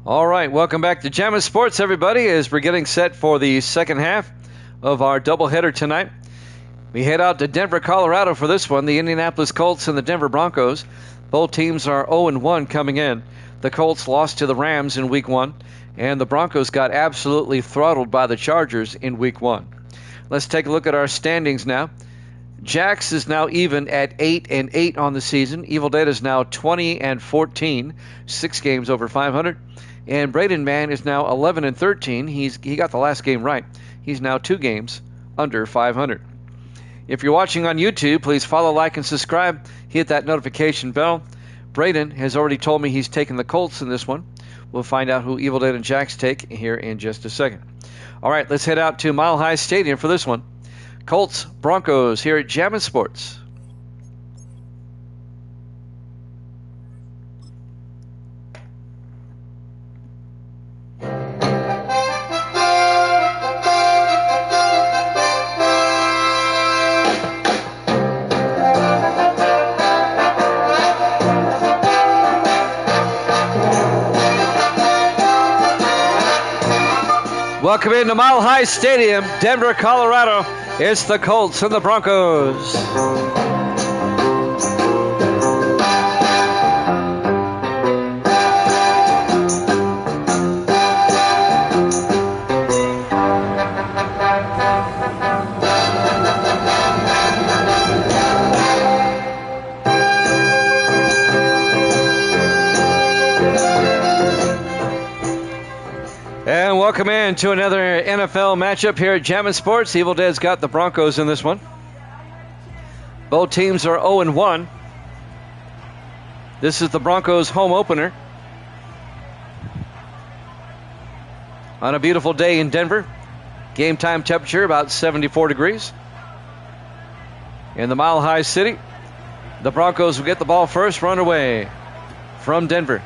All right, welcome back to Jammin' Sports, everybody, as we're getting set for the second half of our doubleheader tonight. We head out to Denver, Colorado for this one. The Indianapolis Colts and the Denver Broncos. Both teams are 0-1 coming in. The Colts lost to the Rams in Week 1, and the Broncos got absolutely throttled by the Chargers in Week 1. Let's take a look at our standings now. Jax is now even at 8-8 on the season. Evil Dead is now 20-14, 6 games over 500. And Braden Mann is now 11-13. He got the last game right. He's now 2 games under 500. If you're watching on YouTube, please follow, like, and subscribe. Hit that notification bell. Braden has already told me he's taking the Colts in this one. We'll find out who Evil Dead and Jax take here in just a second. All right, let's head out to Mile High Stadium for this one. Colts, Broncos here at Jammin' Sports. Welcome into Mile High Stadium, Denver, Colorado. It's the Colts and the Broncos. And welcome in to another NFL matchup here at Jammin' Sports. Evil Dead's got the Broncos in this one. Both teams are 0-1. This is the Broncos' home opener on a beautiful day in Denver. Game time temperature about 74 degrees. In the Mile High City, the Broncos will get the ball first, run away from Denver.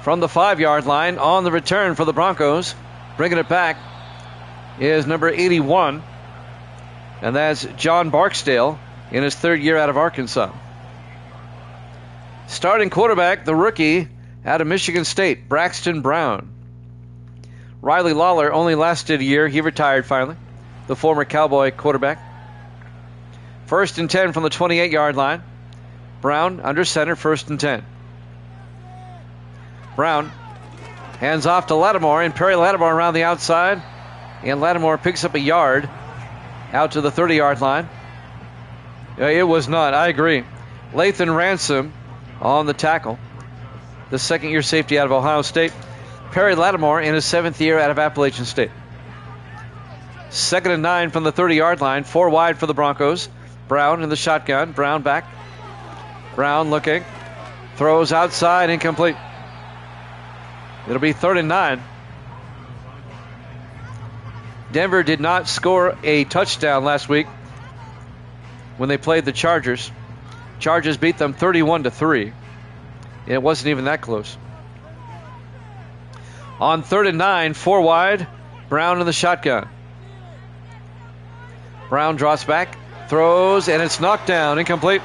From the 5-yard line on the return for the Broncos, bringing it back is number 81, and that's John Barksdale in his 3rd year out of Arkansas. Starting quarterback, the rookie out of Michigan State, Braxton Brown. Riley Lawler only lasted a year. He retired finally, the former Cowboy quarterback. 1st and 10 from the 28-yard line. Brown under center, 1st and 10. Brown hands off to Lattimore, and Perry Lattimore around the outside. And Lattimore picks up a yard out to the 30-yard line. It was not, I agree. Lathan Ransom on the tackle. The 2nd-year safety out of Ohio State. Perry Lattimore in his 7th year out of Appalachian State. 2nd and 9 from the 30-yard line. 4 wide for the Broncos. Brown in the shotgun. Brown back. Brown looking. Throws outside, incomplete. It'll be 3rd and 9. Denver did not score a touchdown last week when they played the Chargers. Chargers beat them 31-3. It wasn't even that close. On 3rd and 9, 4 wide, Brown in the shotgun. Brown drops back, throws, and it's knocked down, incomplete.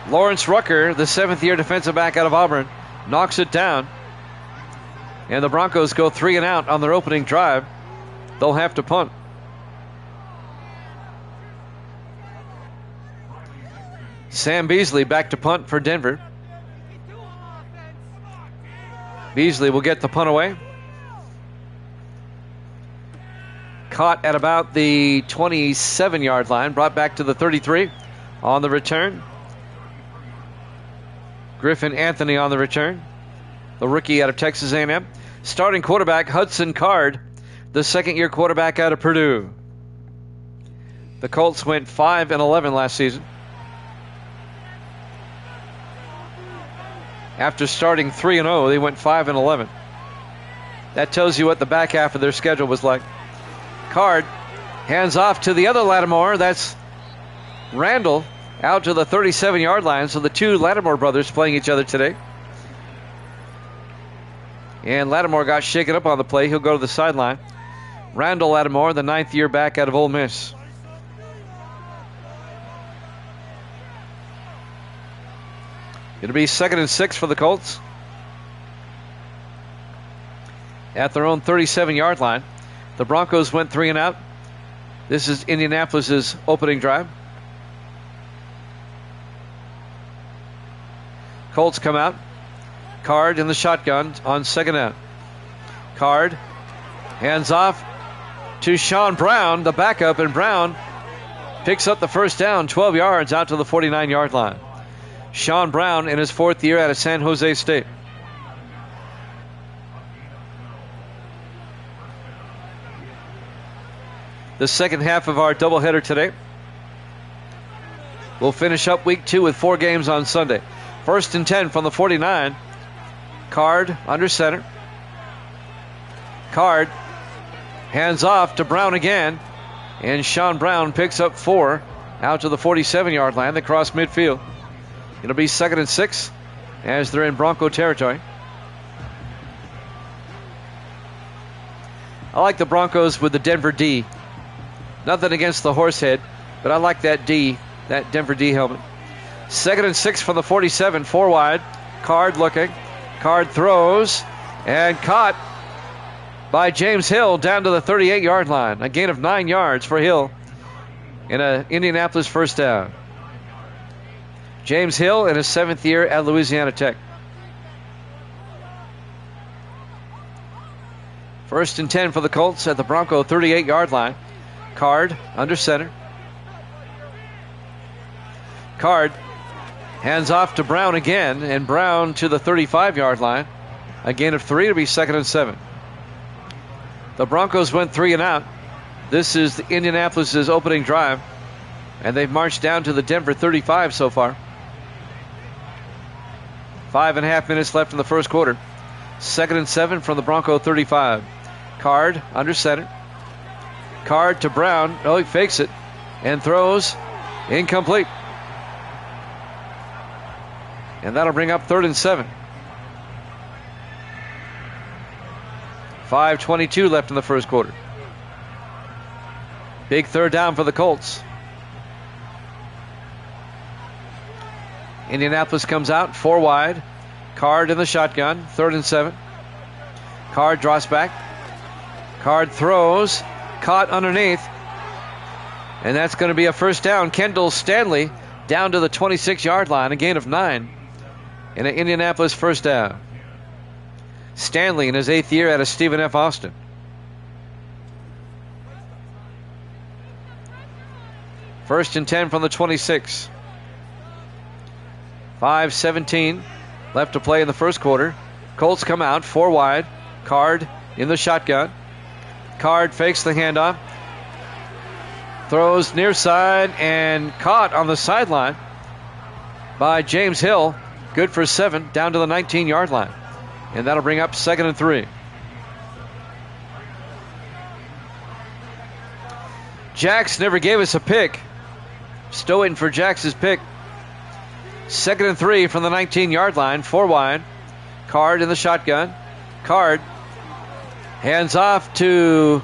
Lawrence Rucker, the 7th-year defensive back out of Auburn, knocks it down. And the Broncos go 3 and out on their opening drive. They'll have to punt. Sam Beasley back to punt for Denver. Beasley will get the punt away. Caught at about the 27-yard line. Brought back to the 33 on the return. Griffin Anthony on the return. The rookie out of Texas A&M. Starting quarterback, Hudson Card, the 2nd-year quarterback out of Purdue. The Colts went 5-11 last season. After starting 3-0, they went 5-11. That tells you what the back half of their schedule was like. Card hands off to the other Lattimore. That's Randall out to the 37-yard line. So the 2 Lattimore brothers playing each other today. And Lattimore got shaken up on the play. He'll go to the sideline. Randall Lattimore, the 9th-year back out of Ole Miss. It'll be 2nd and 6 for the Colts. at their own 37-yard line. The Broncos went 3 and out. This is Indianapolis' opening drive. Colts come out. Card in the shotgun on second out. Card hands off to Sean Brown, the backup, and Brown picks up the first down, 12 yards out to the 49-yard line. Sean Brown in his 4th year out of San Jose State. The second half of our doubleheader today. We'll finish up week 2 with 4 games on Sunday. 1st and 10 from the 49. Card under center. Card hands off to Brown again. And Sean Brown picks up 4 out to the 47-yard line. They cross midfield. It'll be 2nd and 6 as they're in Bronco territory. I like the Broncos with the Denver D. Nothing against the Horsehead, but I like that D, that Denver D helmet. 2nd and 6 from the 47, 4 wide. Card looking. Card throws and caught by James Hill down to the 38-yard line. A gain of 9 yards for Hill in an Indianapolis first down. James Hill in his 7th year at Louisiana Tech. 1st and 10 for the Colts at the Bronco 38-yard line. Card under center. Card hands off to Brown again, and Brown to the 35-yard line. A gain of 3 to be 2nd and 7. The Broncos went 3 and out. This is the Indianapolis' opening drive, and they've marched down to the Denver 35 so far. 5.5 minutes left in the first quarter. 2nd and 7 from the Bronco 35. Card under center. Card to Brown. Oh, he fakes it and throws. Incomplete. And that'll bring up 3rd and 7. 5:22 left in the first quarter. Big 3rd down for the Colts. Indianapolis comes out 4 wide. Card in the shotgun. 3rd and 7. Card draws back. Card throws. Caught underneath. And that's going to be a first down. Kendall Stanley down to the 26-yard line. A gain of 9. In an Indianapolis first down. Stanley in his 8th year out of Stephen F. Austin. First and 10 from the 26. 5:17 left to play in the first quarter. Colts come out 4 wide. Card in the shotgun. Card fakes the handoff. Throws near side and caught on the sideline by James Hill. Good for 7 down to the 19-yard line. And that'll bring up 2nd and 3. Jax never gave us a pick. Still waiting for Jax's pick. 2nd and 3 from the 19-yard line. 4 wide. Card in the shotgun. Card hands off to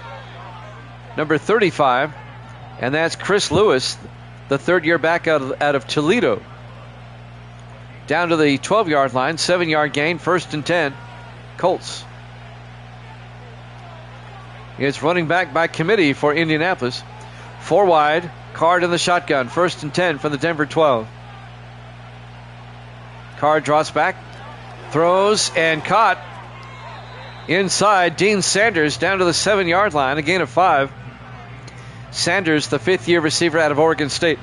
number 35. And that's Chris Lewis, the 3rd-year back out of Toledo. Down to the 12-yard line. 7-yard gain. 1st and 10. Colts. It's running back by committee for Indianapolis. 4 wide. Card in the shotgun. 1st and 10 from the Denver 12. Card draws back. Throws and caught. Inside, Dean Sanders down to the 7-yard line. A gain of 5. Sanders, the 5th-year receiver out of Oregon State.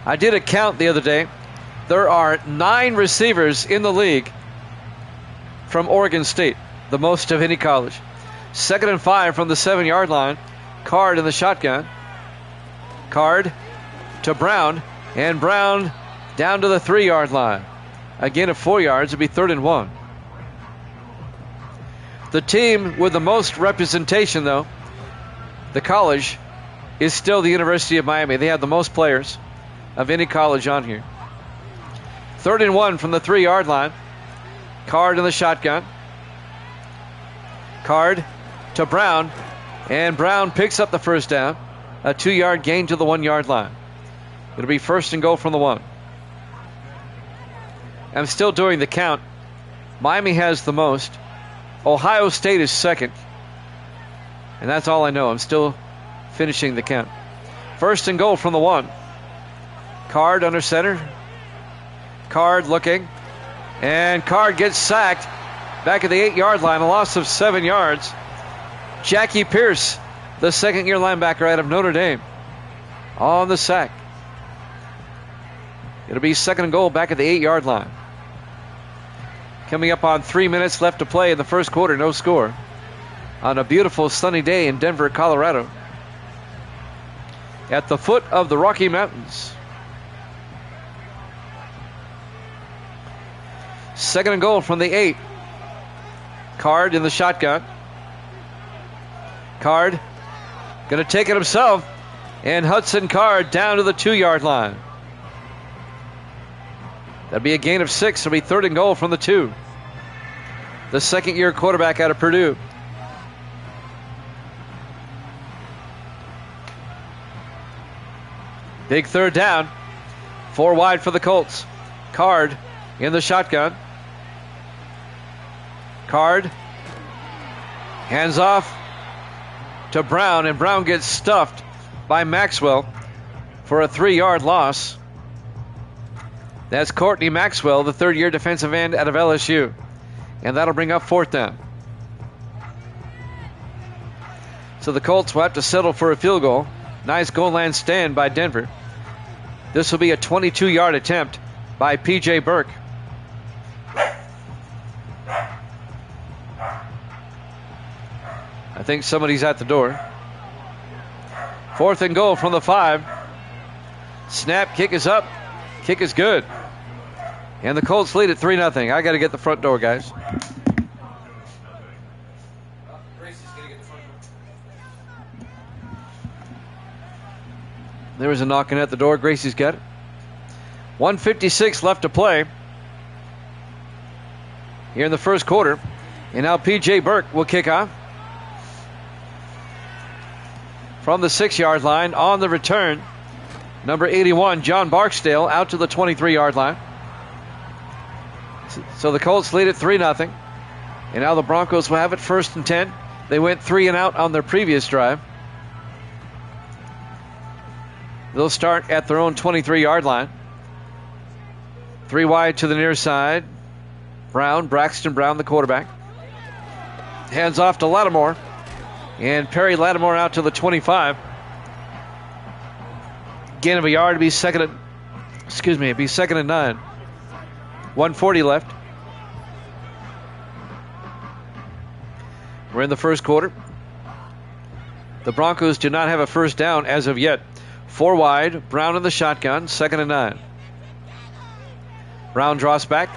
I did a count the other day. There are 9 receivers in the league from Oregon State, the most of any college. 2nd and 5 from the 7-yard line. Card in the shotgun. Card to Brown, and Brown down to the 3-yard line. A gain of 4 yards. It'll be 3rd and 1. The team with the most representation, though, the college, is still the University of Miami. They have the most players of any college on here. 3rd and 1 from the 3-yard line. Card in the shotgun. Card to Brown, and Brown picks up the first down. A 2-yard gain to the 1-yard line. It'll be 1st and goal from the 1. I'm still doing the count. Miami has the most. Ohio State is second. And that's all I know. I'm still finishing the count. First and goal from the 1. Card under center. Card looking. And Card gets sacked back at the 8-yard line. A loss of 7 yards. Jackie Pierce, the second-year linebacker out of Notre Dame, on the sack. It'll be second and goal back at the 8-yard line. Coming up on 3 minutes left to play in the first quarter. No score. On a beautiful sunny day in Denver, Colorado. At the foot of the Rocky Mountains. Second and goal from the 8. Card in the shotgun. Card going to take it himself. And Hudson Card down to the 2-yard line. That'll be a gain of 6. It'll be third and goal from the 2. The second-year quarterback out of Purdue. Big third down. 4 wide for the Colts. Card in the shotgun. Card hands off to Brown, and Brown gets stuffed by Maxwell for a 3-yard loss. That's Courtney Maxwell, the third-year defensive end out of LSU. And that'll bring up fourth down. So the Colts will have to settle for a field goal. Nice goal line stand by Denver. This will be a 22-yard attempt by P.J. Burke. I think somebody's at the door. Fourth and goal from the 5. Snap, kick is up. Kick is good. And the Colts lead at 3-0. I got to get the front door, guys. There was a knocking at the door. Gracie's got it. 1:56 left to play here in the first quarter. And now P.J. Burke will kick off. From the 6-yard line on the return, number 81, John Barksdale, out to the 23-yard line. So the Colts lead at 3-0. And now the Broncos will have it first and 10. They went 3 and out on their previous drive. They'll start at their own 23-yard line. 3 wide to the near side. Braxton Brown, the quarterback. Hands off to Lattimore. And Perry Lattimore out to the 25. Gain of a yard to be second and 9. 1:40 left. We're in the first quarter. The Broncos do not have a first down as of yet. 4 wide, Brown in the shotgun, second and 9. Brown draws back,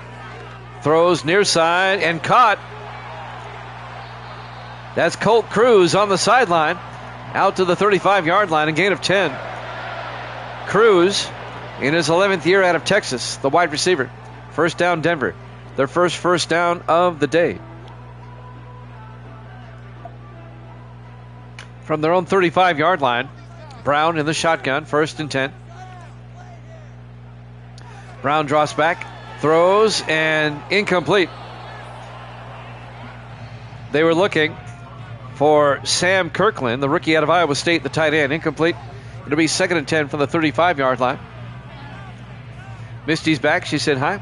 throws near side, and caught. That's Colt Cruz on the sideline, out to the 35-yard line, a gain of 10. Cruz, in his 11th year out of Texas, the wide receiver. First down, Denver. Their first down of the day. From their own 35-yard line, Brown in the shotgun, first and 10. Brown draws back, throws, and incomplete. They were looking for Sam Kirkland, the rookie out of Iowa State, the tight end. Incomplete. It'll be second and 10 from the 35-yard line. Misty's back. She said hi.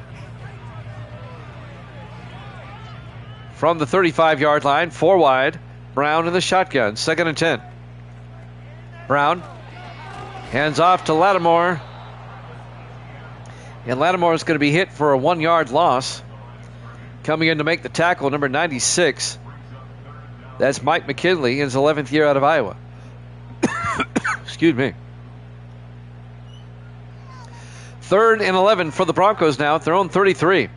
From the 35-yard line, 4 wide, Brown in the shotgun, second and 10. Brown hands off to Lattimore. And Lattimore is going to be hit for a 1-yard loss. Coming in to make the tackle, number 96. That's Mike McKinley in his 11th year out of Iowa. Excuse me. Third and 11 for the Broncos now at their own 33.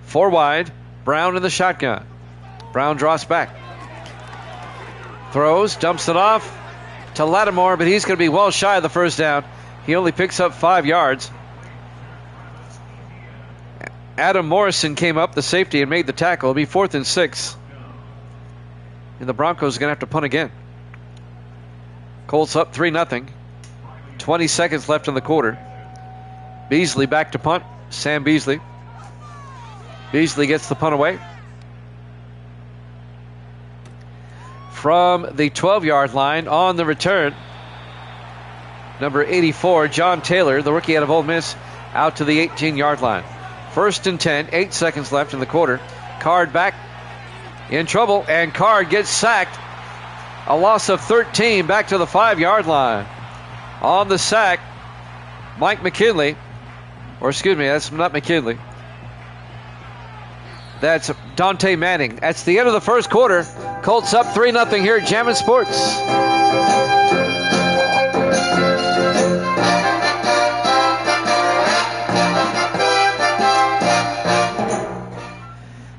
4 wide, Brown in the shotgun. Brown draws back. Throws, dumps it off to Lattimore, but he's going to be well shy of the first down. He only picks up 5 yards. Adam Morrison came up, the safety, and made the tackle. It'll be 4th and 6. And the Broncos are going to have to punt again. Colts up 3-0. 20 seconds left in the quarter. Beasley back to punt. Sam Beasley. Beasley gets the punt away. from the 12-yard line on the return. Number 84, John Taylor, the rookie out of Ole Miss, out to the 18-yard line. 1st and 10, 8 seconds left in the quarter. Card back in trouble, and Card gets sacked. A loss of 13 back to the 5-yard line. On the sack, Mike McKinley, or excuse me, that's not McKinley. That's Dante Manning. That's the end of the first quarter. Colts up 3-0 here at Jammin' Sports.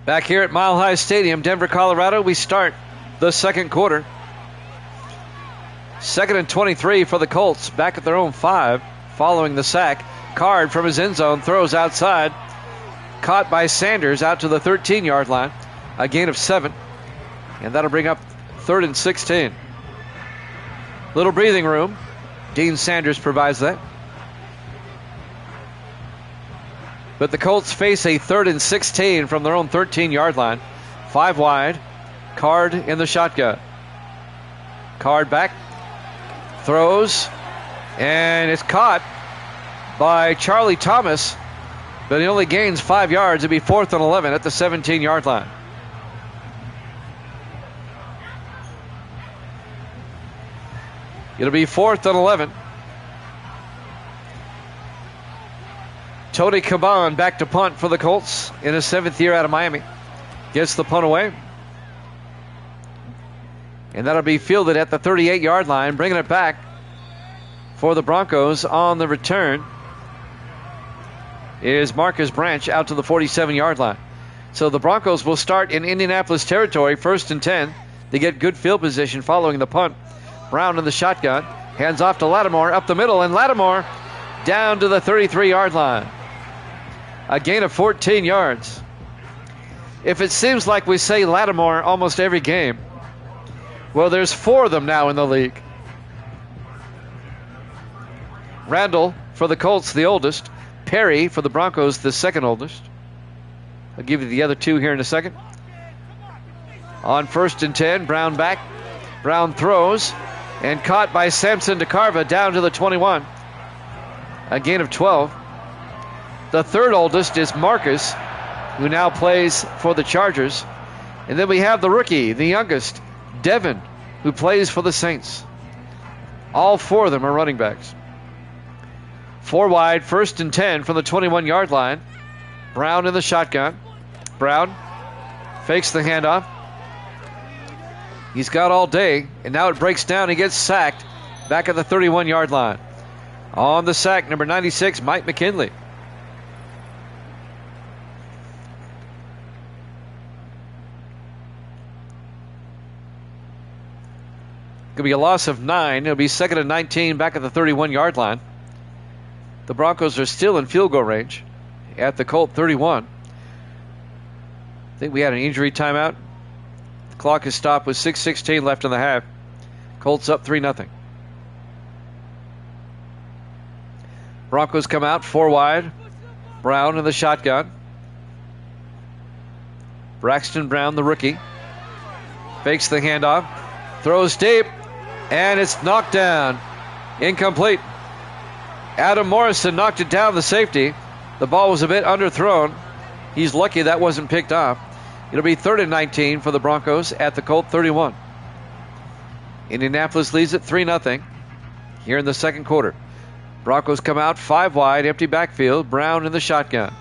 Back here at Mile High Stadium, Denver, Colorado, we start the second quarter. 2nd and 23 for the Colts, back at their own 5, following the sack. Card from his end zone, throws outside. Caught by Sanders out to the 13-yard line. A gain of 7. And that'll bring up 3rd and 16. Little breathing room. Dean Sanders provides that. But the Colts face a 3rd and 16 from their own 13-yard line. 5 wide. Card in the shotgun. Card back. Throws. And it's caught by Charlie Thomas. But he only gains 5 yards. It'll be 4th and 11 at the 17-yard line. It'll be 4th and 11. Tony Caban back to punt for the Colts in his 7th year out of Miami. Gets the punt away. And that'll be fielded at the 38-yard line, bringing it back for the Broncos on the return is Marcus Branch out to the 47-yard line. So the Broncos will start in Indianapolis territory, 1st and 10. They get good field position following the punt. Brown in the shotgun. Hands off to Lattimore up the middle, and Lattimore down to the 33-yard line. A gain of 14 yards. If it seems like we say Lattimore almost every game, well, there's 4 of them now in the league. Randall for the Colts, the oldest. Perry for the Broncos, the second oldest. I'll give you the other 2 here in a second. On 1st and 10, Brown back. Brown throws and caught by Samson DeCarva down to the 21. A gain of 12. The third oldest is Marcus, who now plays for the Chargers. And then we have the rookie, the youngest, Devin, who plays for the Saints. All 4 of them are running backs. 4 wide, 1st and 10 from the 21-yard line. Brown in the shotgun. Brown fakes the handoff. He's got all day, and now it breaks down. He gets sacked back at the 31-yard line. On the sack, number 96, Mike McKinley. Could be a loss of 9. It'll be 2nd and 19 back at the 31-yard line. The Broncos are still in field goal range at the Colt 31. I think we had an injury timeout. The clock is stopped with 6:16 left in the half. Colts up 3-0. Broncos come out 4 wide. Brown in the shotgun. Braxton Brown, the rookie, fakes the handoff, throws deep, and it's knocked down. Incomplete. Adam Morrison knocked it down, the safety. The ball was a bit underthrown. He's lucky that wasn't picked off. It'll be 3rd and 19 for the Broncos at the Colt 31. Indianapolis leads it 3-0 here in the second quarter. Broncos come out 5 wide, empty backfield. Brown in the shotgun.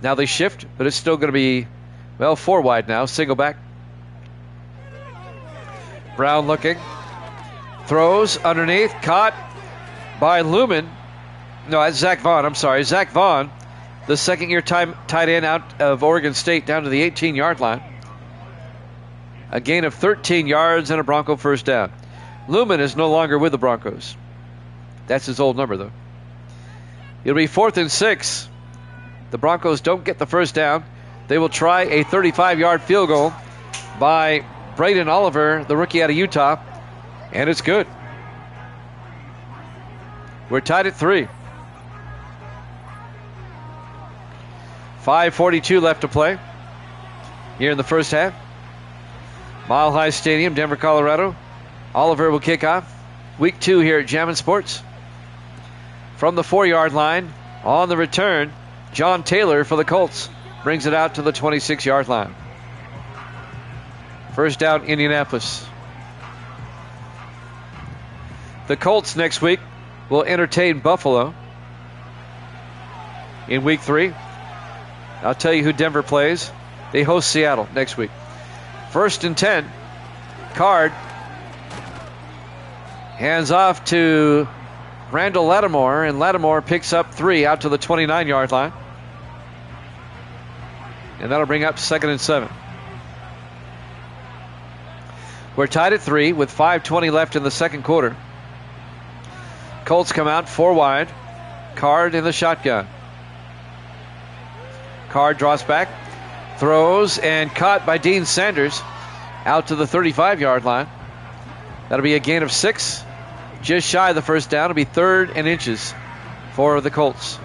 Now they shift, but it's still going to be, 4 wide now. Single back. Brown looking. Throws underneath. Caught by Lumen. No, that's Zach Vaughn. I'm sorry. Zach Vaughn, the second-year tight end out of Oregon State, down to the 18-yard line. A gain of 13 yards and a Bronco first down. Lumen is no longer with the Broncos. That's his old number, though. It'll be 4th and 6. The Broncos don't get the first down. They will try a 35-yard field goal by Braden Oliver, the rookie out of Utah, and it's good. We're tied at 3. 5:42 left to play here in the first half. Mile High Stadium, Denver, Colorado. Oliver will kick off week 2 here at Jammin' Sports. From the 4-yard line, on the return, John Taylor for the Colts brings it out to the 26-yard line. First down, Indianapolis. The Colts next week will entertain Buffalo in week 3. I'll tell you who Denver plays. They host Seattle next week. First and 10. Card hands off to Randall Lattimore, and Lattimore picks up 3 out to the 29-yard line. And that'll bring up 2nd and 7. We're tied at 3 with 5:20 left in the second quarter. Colts come out 4 wide. Card in the shotgun. Card draws back, throws, and caught by Dean Sanders out to the 35-yard line. That'll be a gain of 6. Just shy of the first down. It'll be 3rd and inches for the Colts.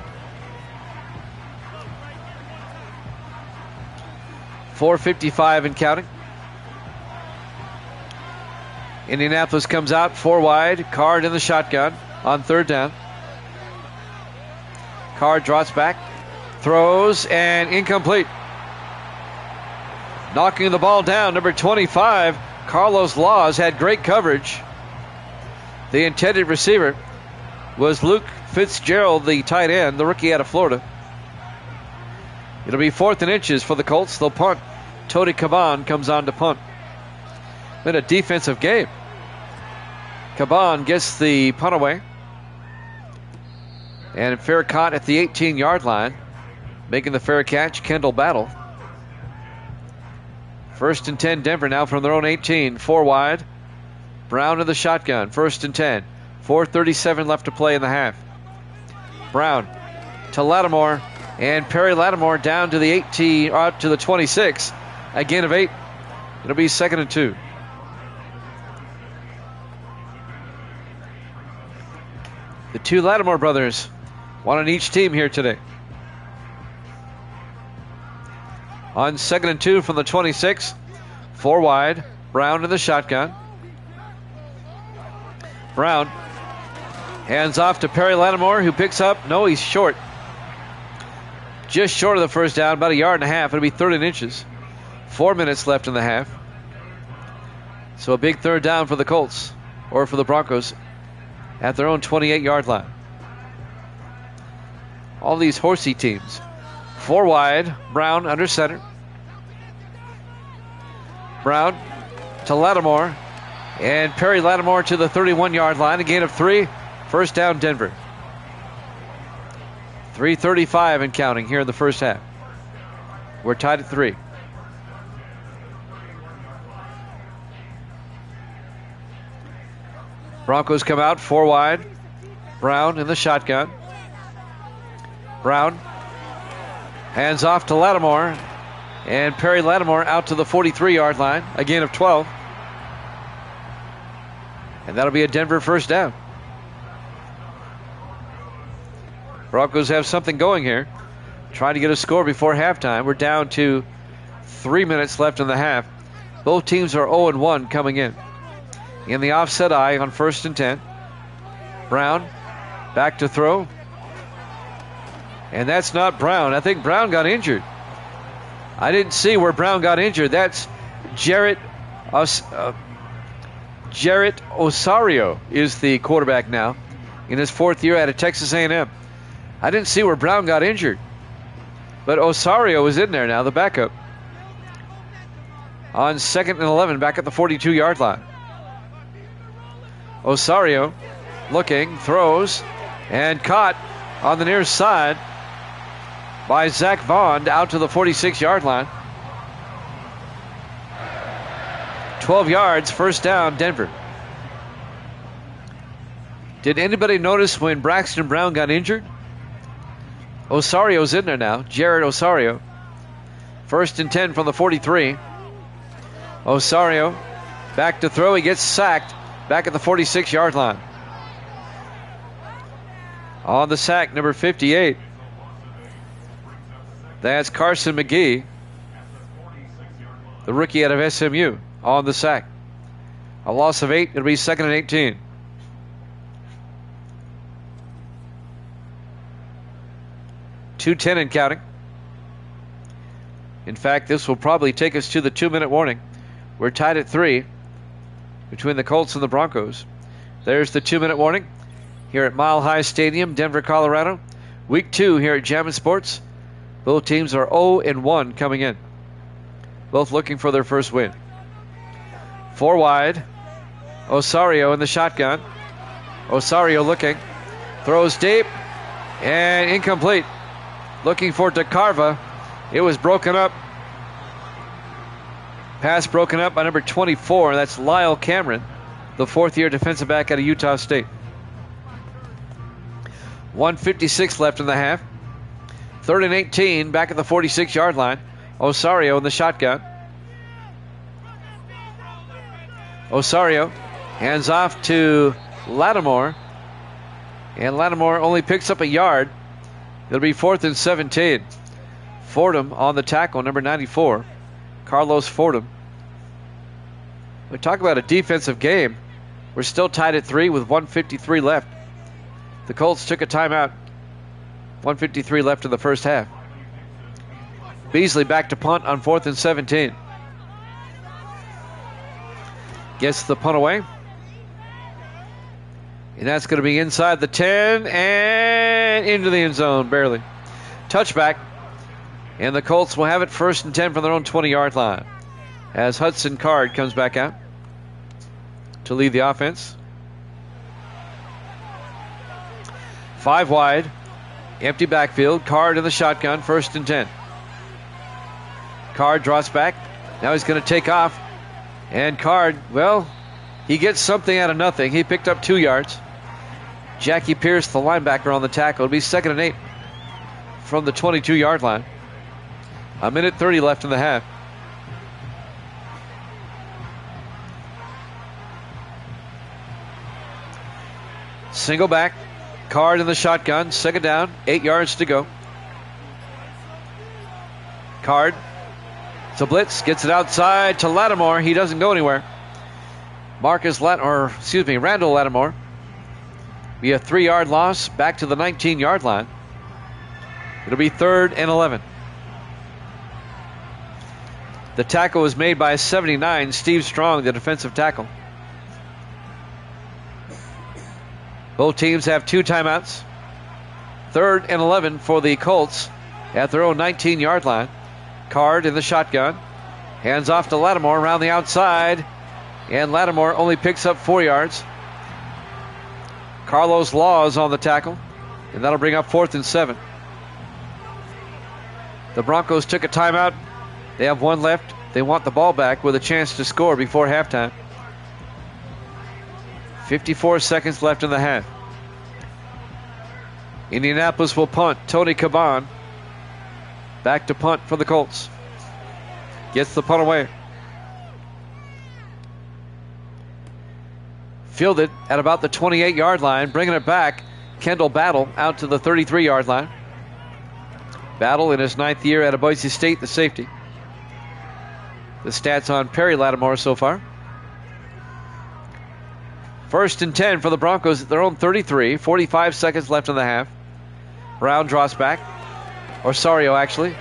4:55 and counting. Indianapolis comes out 4 wide. Card in the shotgun on 3rd down. Card drops back, throws, and incomplete. Knocking the ball down, number 25, Carlos Laws, had great coverage. The intended receiver was Luke Fitzgerald, the tight end, the rookie out of Florida. It'll be 4th and inches for the Colts. They'll punt. Tony Caban comes on to punt. Been a defensive game. Caban gets the punt away. And fair caught at the 18-yard line. Making the fair catch, Kendall Battle. 1st and 10, Denver now from their own 18. 4 wide. Brown in the shotgun. 1st and 10. 4:37 left to play in the half. Brown to Lattimore. And Perry Lattimore down to the 18, out to the 26. A gain of 8. It'll be 2nd and 2. The 2 Lattimore brothers, one on each team here today. On 2nd and 2 from the 26. 4 wide. Brown in the shotgun. Brown hands off to Perry Lattimore, who picks up. No, he's short. Just short of the first down, about 1.5 yards. It'll be 3rd and inches. 4 minutes left in the half. So a big 3rd down for the Colts, or for the Broncos, at their own 28-yard line. All these horsey teams. 4 wide. Brown under center. Brown to Lattimore. And Perry Lattimore to the 31-yard line. A gain of 3. First down, Denver. 3:35 and counting here in the first half. We're tied at 3. Broncos come out 4 wide. Brown in the shotgun. Brown hands off to Lattimore. And Perry Lattimore out to the 43-yard line. A gain of 12. And that'll be a Denver first down. Broncos have something going here. Trying to get a score before halftime. We're down to 3 minutes left in the half. Both teams are 0-1 coming in. In the offset eye on 1st and 10. Brown back to throw. And that's not Brown. I think Brown got injured. I didn't see where Brown got injured. That's Jarrett Osario is the quarterback now in his 4th year out of Texas A&M. I didn't see where Brown got injured. But Osario is in there now, the backup. On 2nd and 11, back at the 42-yard line. Osario looking, throws, and caught on the near side by Zach Vaughn out to the 46-yard line. 12 yards, first down, Denver. Did anybody notice when Braxton Brown got injured? Osario's in there now, Jared Osario. 1st and 10 from the 43. Osario back to throw. He gets sacked back at the 46-yard line. On the sack, number 58. That's Carson McGee, the rookie out of SMU, on the sack. A loss of 8. It'll be 2nd and 18. .210 and counting. In fact, this will probably take us to the 2-minute warning. We're tied at 3 between the Colts and the Broncos. There's the 2-minute warning here at Mile High Stadium, Denver, Colorado. Week 2 here at Jammin' Sports. Both teams are 0-1 coming in. Both looking for their first win. 4 wide. Osario in the shotgun. Osario looking. Throws deep. And incomplete. Looking for DeCarva. It was broken up. Pass broken up by number 24. That's Lyle Cameron, the fourth-year defensive back out of Utah State. 1:56 left in the half. 3rd and 18, back at the 46-yard line. Osario in the shotgun. Osario hands off to Lattimore. And Lattimore only picks up a yard. It'll be 4th and 17. Fordham on the tackle, number 94. Carlos Fordham. We talk about a defensive game. We're still tied at 3 with 1:53 left. The Colts took a timeout. 1:53 left in the first half. Beasley back to punt on 4th and 17. Gets the punt away. And that's going to be inside the 10 and into the end zone, barely. Touchback. And the Colts will have it 1st and 10 from their own 20-yard line as Hudson Card comes back out to lead the offense. 5 wide. Empty backfield. Card in the shotgun. 1st and 10. Card drops back. Now he's going to take off. And Card, well, he gets something out of nothing. He picked up 2 yards. Jackie Pierce, the linebacker, on the tackle. It'll be 2nd and 8 from the 22-yard line. 1:30 left in the half. Single back. Card in the shotgun. 2nd down. 8 yards to go. Card. It's a blitz. Gets it outside to Lattimore. He doesn't go anywhere. Randall Lattimore. Be a 3-yard loss. Back to the 19-yard line. It'll be 3rd and 11. The tackle was made by 79, Steve Strong, the defensive tackle. Both teams have 2 timeouts. 3rd and 11 for the Colts at their own 19-yard line. Card in the shotgun. Hands off to Lattimore around the outside. And Lattimore only picks up 4 yards. Carlos Laws on the tackle. And that'll bring up 4th and 7. The Broncos took a timeout. They have 1 left. They want the ball back with a chance to score before halftime. 54 seconds left in the half. Indianapolis will punt. Tony Caban back to punt for the Colts. Gets the punt away. Fielded at about the 28-yard line. Bringing it back. Kendall Battle out to the 33-yard line. Battle in his 9th year at Boise State, the safety. The stats on Perry Lattimore so far. 1st and 10 for the Broncos at their own 33. 45 seconds left in the half. Brown draws back. Osario, actually.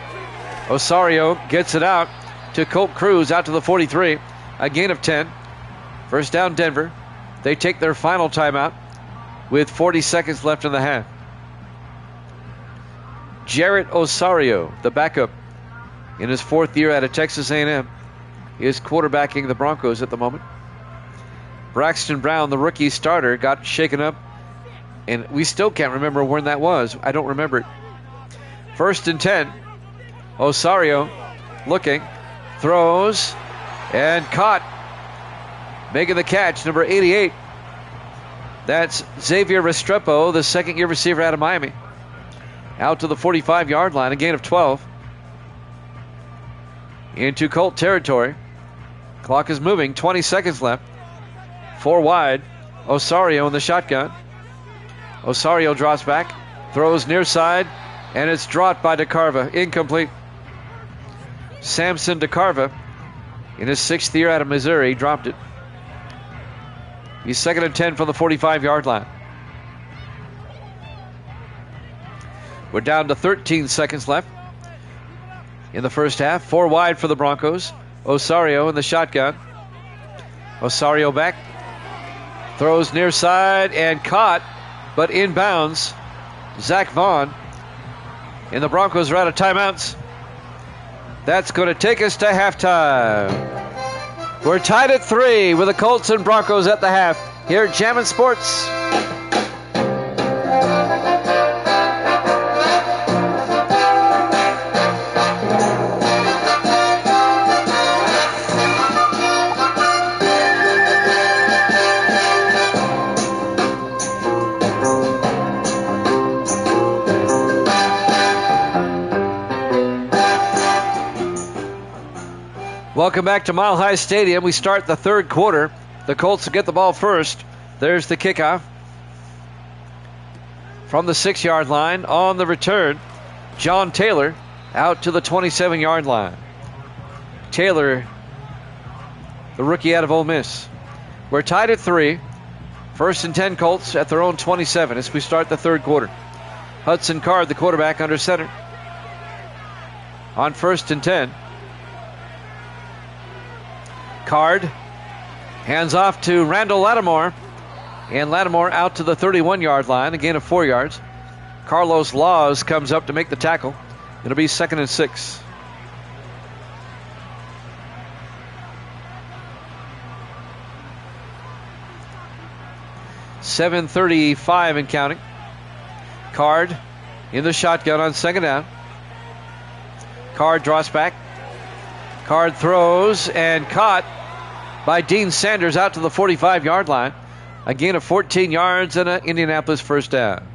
Osario gets it out to Colt Cruz out to the 43. A gain of 10. 1st down, Denver. They take their final timeout with 40 seconds left in the half. Jarrett Osario, the backup in his 4th year out of Texas A&M, is quarterbacking the Broncos at the moment. Braxton Brown, the rookie starter, got shaken up, and we still can't remember when that was. I don't remember it. 1st and 10. Osario looking, throws, and caught. Making the catch, number 88. That's Xavier Restrepo, the 2nd-year receiver out of Miami. Out to the 45-yard line, a gain of 12. Into Colt territory. Clock is moving, 20 seconds left. 4 wide. Osario in the shotgun. Osario drops back, throws near side, and it's dropped by DeCarva. Incomplete. Samson DeCarva in his 6th year out of Missouri. He dropped it. He's 2nd and 10 from the 45-yard line. We're down to 13 seconds left in the first half. 4 wide for the Broncos. Osario in the shotgun. Osario back. Throws near side and caught, but inbounds. Zach Vaughn. And the Broncos are out of timeouts. That's going to take us to halftime. We're tied at 3 with the Colts and Broncos at the half here at Jammin' Sports. Welcome back to Mile High Stadium. We start the third quarter. The Colts will get the ball first. There's the kickoff from the 6-yard line. On the return, John Taylor out to the 27-yard line. Taylor, the rookie out of Ole Miss. We're tied at 3. 1st and 10 Colts at their own 27 as we start the third quarter. Hudson Card, the quarterback, under center. On 1st and 10. Card hands off to Randall Lattimore, and Lattimore out to the 31-yard line, a gain of 4 yards. Carlos Laws comes up to make the tackle. It'll be 2nd and 6. .7:35 and counting. Card in the shotgun on 2nd down. Card draws back. Card throws and caught by Dean Sanders out to the 45-yard line. A gain of 14 yards and an Indianapolis first down.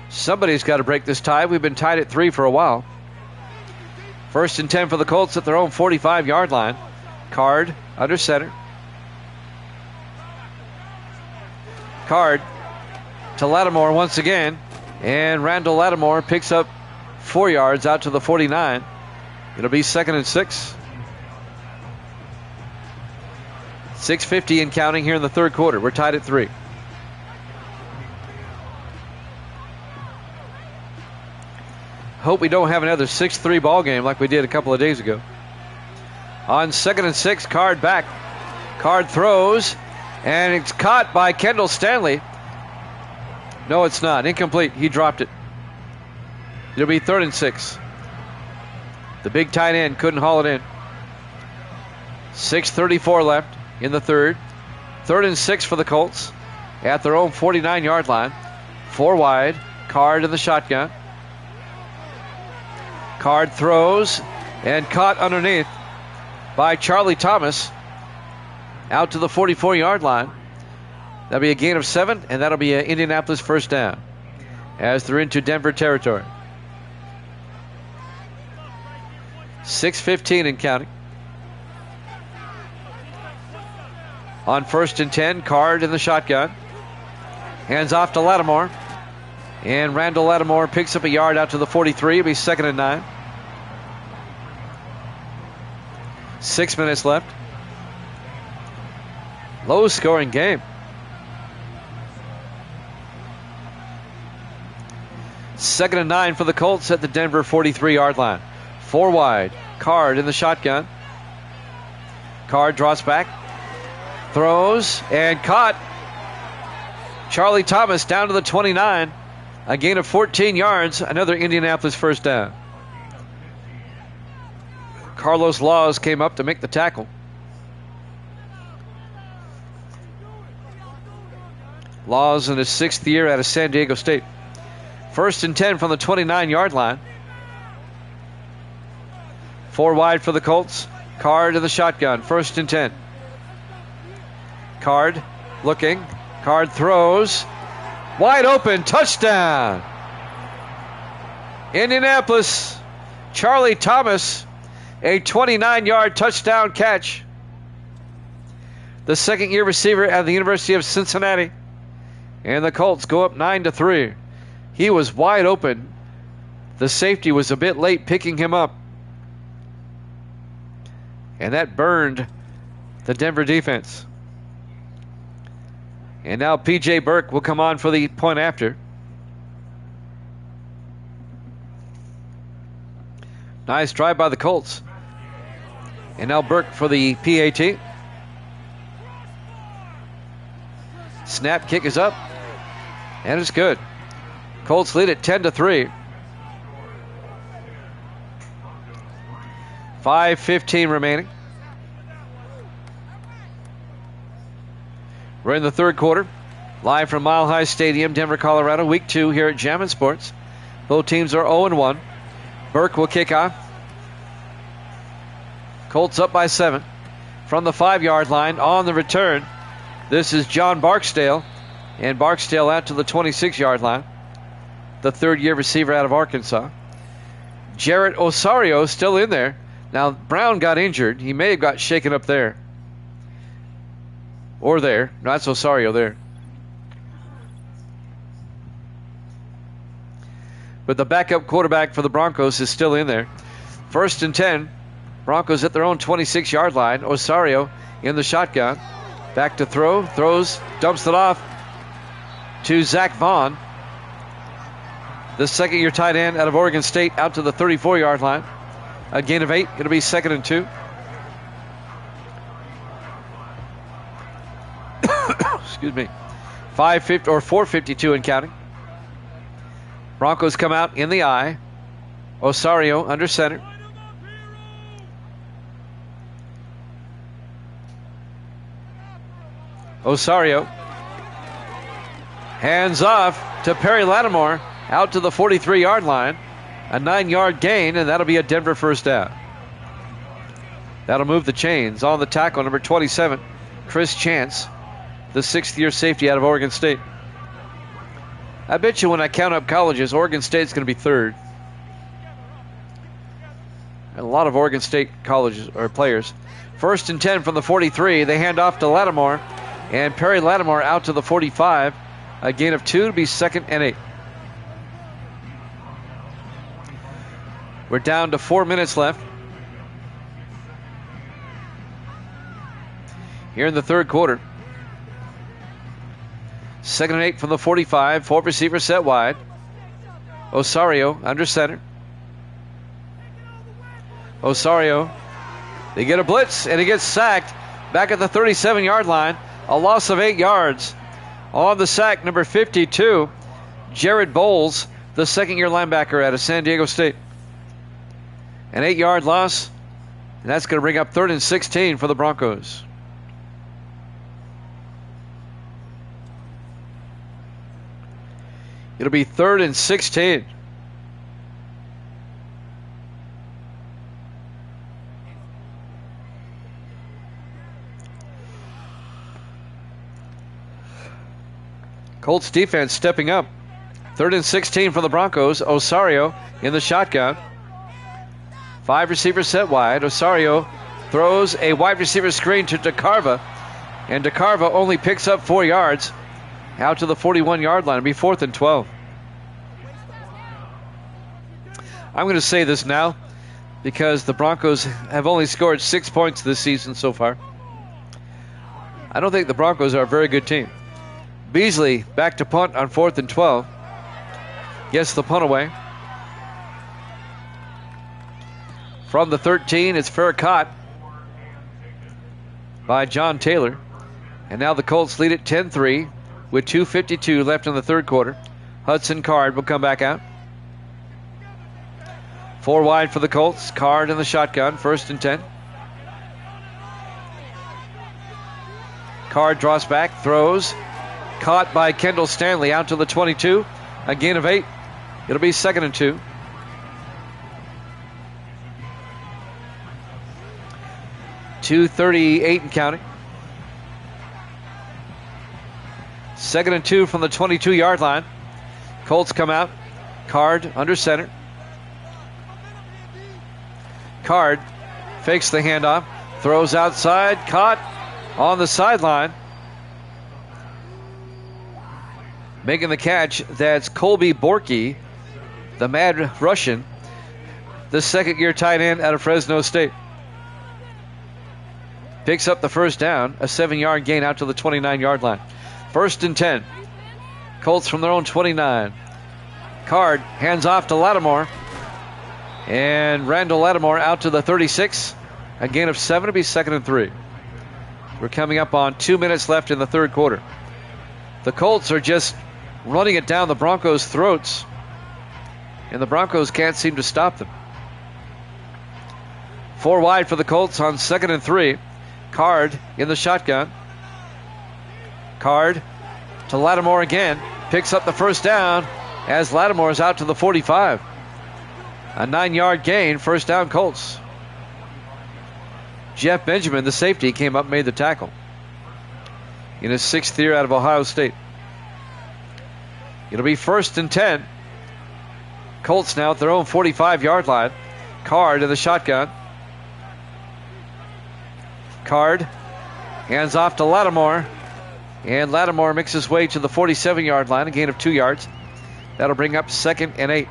Somebody's got to break this tie. We've been tied at 3 for a while. 1st and 10 for the Colts at their own 45-yard line. Card under center. Card to Lattimore once again. And Randall Lattimore picks up 4 yards out to the 49. It'll be 2nd and 6. 6:50 and counting here in the third quarter. We're tied at 3. Hope we don't have another 6-3 ball game like we did a couple of days ago. On 2nd and 6, Card back. Card throws, and it's caught by Kendall Stanley. No, it's not. Incomplete. He dropped it. It'll be 3rd and 6. The big tight end couldn't haul it in. 6:34 left in the third. 3rd and 6 for the Colts at their own 49-yard line. 4 wide. Card in the shotgun. Card throws and caught underneath by Charlie Thomas out to the 44-yard line. That'll be a gain of 7, and that'll be an Indianapolis first down as they're into Denver territory. 6:15 and counting. On 1st and 10, Card in the shotgun. Hands off to Lattimore. And Randall Lattimore picks up a yard out to the 43. It'll be 2nd and 9. 6 minutes left. Low-scoring game. 2nd and 9 for the Colts at the Denver 43-yard line. 4 wide. Card in the shotgun. Card draws back. Throws and caught. Charlie Thomas down to the 29. A gain of 14 yards. Another Indianapolis first down. Carlos Laws came up to make the tackle. Laws in his 6th year out of San Diego State. 1st and 10 from the 29-yard line. 4 wide for the Colts. Card in the shotgun. 1st and 10. Card looking. Card throws. Wide open. Touchdown. Indianapolis. Charlie Thomas. A 29-yard touchdown catch. The 2nd-year receiver at the University of Cincinnati. And the Colts go up 9-3. He was wide open The safety was a bit late picking him up. And that burned the Denver defense. And now P.J. Burke will come on for the point after. Nice drive by the Colts. And now Burke for the PAT. Snap kick is up. And it's good. Colts lead at 10-3. 5:15 remaining. We're in the third quarter. Live from Mile High Stadium, Denver, Colorado. Week 2 here at Jammin' Sports. Both teams are 0-1. Burke will kick off. Colts up by 7. From the 5-yard line on the return. This is John Barksdale. And Barksdale out to the 26-yard line. The third-year receiver out of Arkansas. Jarrett Osario still in there. Now, Brown got injured. He may have got shaken up there. Or there. No, that's Osario there. But the backup quarterback for the Broncos is still in there. 1st and 10. Broncos at their own 26-yard line. Osario in the shotgun. Back to throw. Throws. Dumps it off to Zach Vaughn. The second-year tight end out of Oregon State out to the 34-yard line. A gain of 8. It'll be 2nd and 2. Excuse me. 4:52 and counting. Broncos come out in the I. Osario under center. Osario. Hands off to Perry Lattimore out to the 43-yard line. A 9-yard gain, and that'll be a Denver first down. That'll move the chains. On the tackle, number 27, Chris Chance, the 6th-year safety out of Oregon State. I bet you when I count up colleges, Oregon State's going to be 3rd. And a lot of Oregon State colleges or players. 1st and 10 from the 43. They hand off to Lattimore, and Perry Lattimore out to the 45. A gain of 2 to be 2nd and 8. We're down to 4 minutes left here in the third quarter. 2nd and 8 from the 45. 4 receivers set wide. Osario under center. Osario. They get a blitz, and he gets sacked back at the 37-yard line. A loss of 8 yards. On the sack, number 52, Jared Bowles, the 2nd-year linebacker out of San Diego State. An 8-yard loss, and that's going to bring up 3rd and 16 for the Broncos. It'll be 3rd and 16. Colts defense stepping up. 3rd and 16 for the Broncos. Osario in the shotgun. 5 receivers set wide. Osario throws a wide receiver screen to DeCarva. And DeCarva only picks up 4 yards out to the 41-yard line. It'll be 4th and 12. I'm going to say this now because the Broncos have only scored 6 points this season so far. I don't think the Broncos are a very good team. Beasley back to punt on 4th and 12. Gets the punt away. From the 13, it's fair caught by John Taylor. And now the Colts lead at 10-3 with 2:52 left in the third quarter. Hudson Card will come back out. 4 wide for the Colts. Card in the shotgun, 1st and 10. Card draws back, throws. Caught by Kendall Stanley out to the 22. A gain of 8. It'll be 2nd and 2. .238 and counting. 2nd and 2 from the 22-yard line. Colts come out. Card under center. Card fakes the handoff. Throws outside. Caught on the sideline. Making the catch, that's Colby Borky, the Mad Russian, the second-year tight end out of Fresno State. Picks up the first down, a 7-yard gain out to the 29-yard line. 1st and 10. Colts from their own 29. Card hands off to Lattimore. And Randall Lattimore out to the 36. A gain of 7 to be 2nd and 3. We're coming up on 2 minutes left in the third quarter. The Colts are just running it down the Broncos' throats. And the Broncos can't seem to stop them. 4 wide for the Colts on 2nd and 3. Card in the shotgun. Card to Lattimore again. Picks up the first down as Lattimore is out to the 45. A 9-yard gain, first down Colts. Jeff Benjamin, the safety, came up and made the tackle. In his 6th year out of Ohio State. It'll be 1st and 10. Colts now at their own 45-yard line. Card in the shotgun. Card hands off to Lattimore. And Lattimore makes his way to the 47-yard line, a gain of 2 yards. That'll bring up 2nd and 8.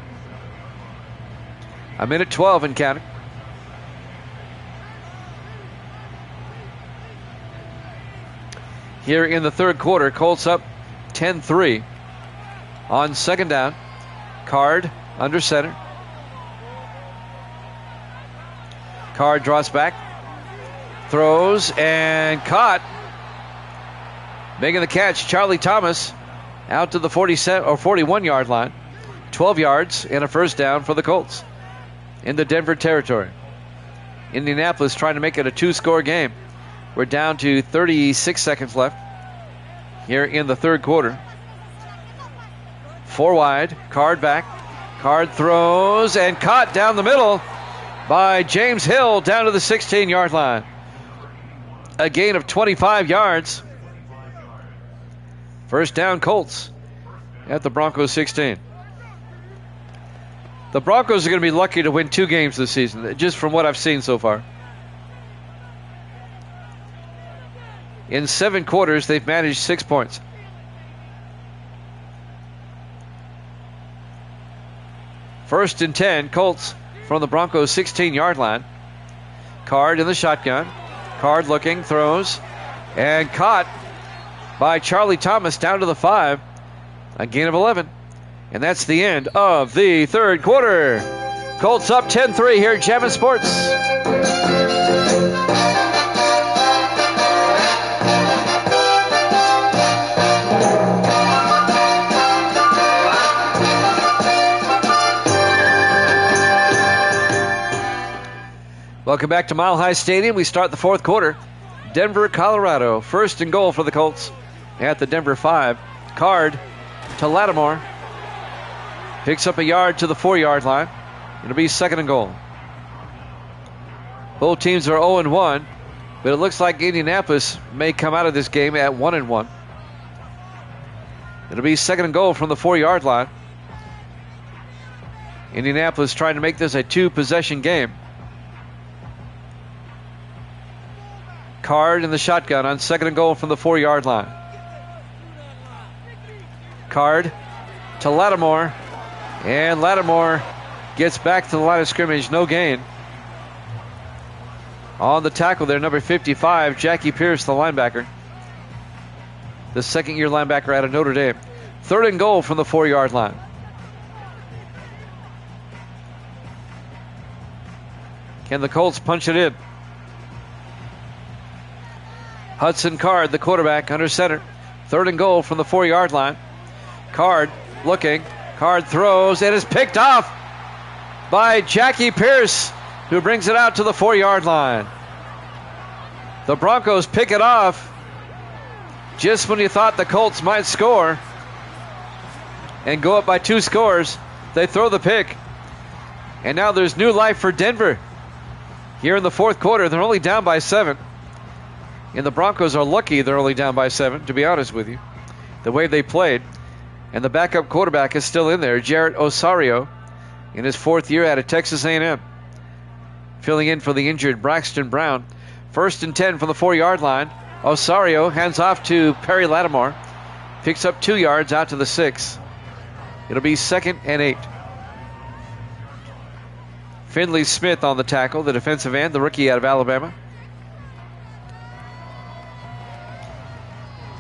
A minute 12 and counting. Here in the third quarter, Colts up 10-3. On 2nd down, Card under center. Card draws back. Throws and caught. Making the catch, Charlie Thomas out to the 47 or 41-yard line. 12 yards and a first down for the Colts in the Denver territory. Indianapolis trying to make it a 2-score game. We're down to 36 seconds left here in the third quarter. 4 wide, Card back. Card throws and caught down the middle by James Hill down to the 16-yard line. A gain of 25 yards. First down Colts at the Broncos 16. The Broncos are going to be lucky to win 2 games this season, just from what I've seen so far. In 7 quarters, they've managed 6 points. First and 10, Colts from the Broncos 16-yard line. Card in the shotgun. Card looking, throws, and caught by Charlie Thomas down to the 5. A gain of 11. And that's the end of the third quarter. Colts up 10-3 here at Jammin' Sports. Welcome back to Mile High Stadium. We start the fourth quarter. Denver, Colorado. 1st and goal for the Colts at the Denver 5. Card to Lattimore. Picks up a yard to the 4-yard line. It'll be 2nd and goal. Both teams are 0-1, but it looks like Indianapolis may come out of this game at 1-1. It'll be 2nd and goal from the 4-yard line. Indianapolis trying to make this a 2-possession game. Card in the shotgun on 2nd and goal from the 4-yard line. Card to Lattimore. And Lattimore gets back to the line of scrimmage. No gain. On the tackle there, number 55, Jackie Pierce, the linebacker. The 2nd-year linebacker out of Notre Dame. 3rd and goal from the 4-yard line. Can the Colts punch it in? Hudson Card, the quarterback, under center. 3rd and goal from the 4-yard line. Card looking. Card throws and is picked off by Jackie Pierce, who brings it out to the 4-yard line. The Broncos pick it off just when you thought the Colts might score and go up by 2 scores. They throw the pick. And now there's new life for Denver. Here in the fourth quarter, they're only down by 7. And the Broncos are lucky they're only down by 7, to be honest with you, the way they played. And the backup quarterback is still in there, Jarrett Osario, in his 4th year out of Texas A&M. Filling in for the injured Braxton Brown. 1st and 10 from the 4-yard line. Osario hands off to Perry Lattimore. Picks up 2 yards out to the 6. It'll be 2nd and 8. Finley Smith on the tackle, the defensive end, the rookie out of Alabama.